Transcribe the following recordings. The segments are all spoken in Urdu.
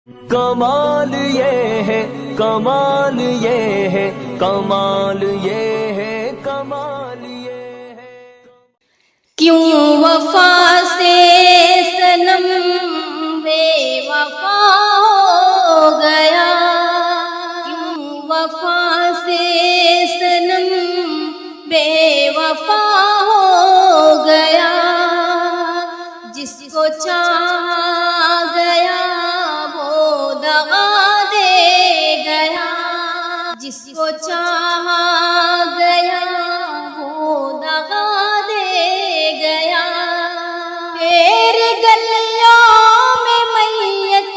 کمال یہ ہے، کمال یہ ہے، کمال یہ ہے، کمال یہ ہے۔ کیوں وفا سے صنم بے وفا ہو گیا، کیوں وفا سے صنم بے وفا ہو گیا، جس کو چاہا گیا وہ دغا دے گیا، جس کو چاہا گیا وہ دغا دے گیا۔ تیرے گلیوں میں میت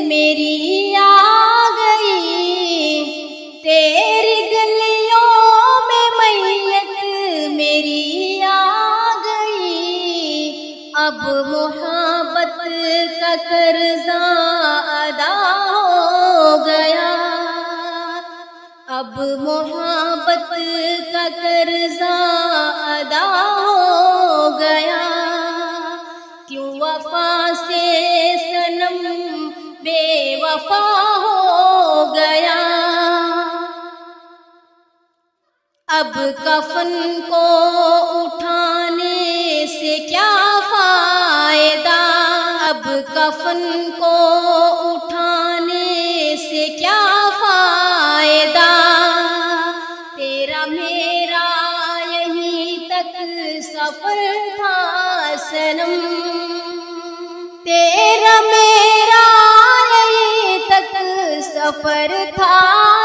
میری آ گئی، تیری گلیوں میں میت میری آ گئی، اب محبت کا قرضہ ادا ہو گیا، اب محبت کا قرضہ ادا ہو گیا۔ کیوں وفا سے صنم بے وفا ہو گیا، اب کفن کو اٹھانے سے کیا فائدہ، اب کفن کو اٹھانے سے کیا فائدہ، تیرا میرا یہیں تک سفر تھا صنم، تیرا میرا یہیں تک سفر تھا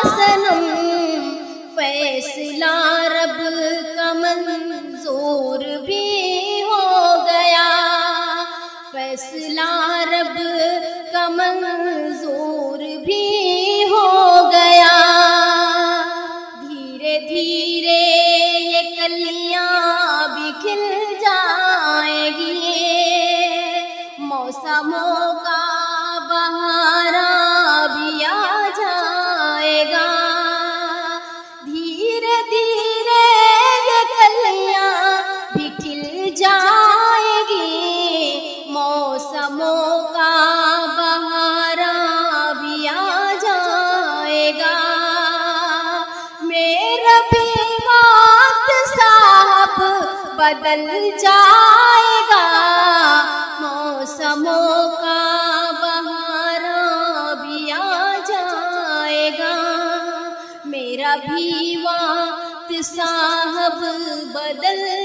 صنم، فیصلہ رب کا منظور بھی ہو گیا، فیصلہ رب کا منظور بھی ہو گیا۔ دھیرے دھیرے یہ کلیاں بھی کھل جائیں گی، موسموں کا بہارا بھی آ جائے گا، دھیرے دھیرے یہ کلیاں بھی کھل جائیں گی، موسموں کا بہارا بھی آ جائے گا۔ میرا بھی وقت صاحب بدل جائے گا، موسموں کا بہارا بھی آ جائے گا، میرا بھی وقت صاحب بدل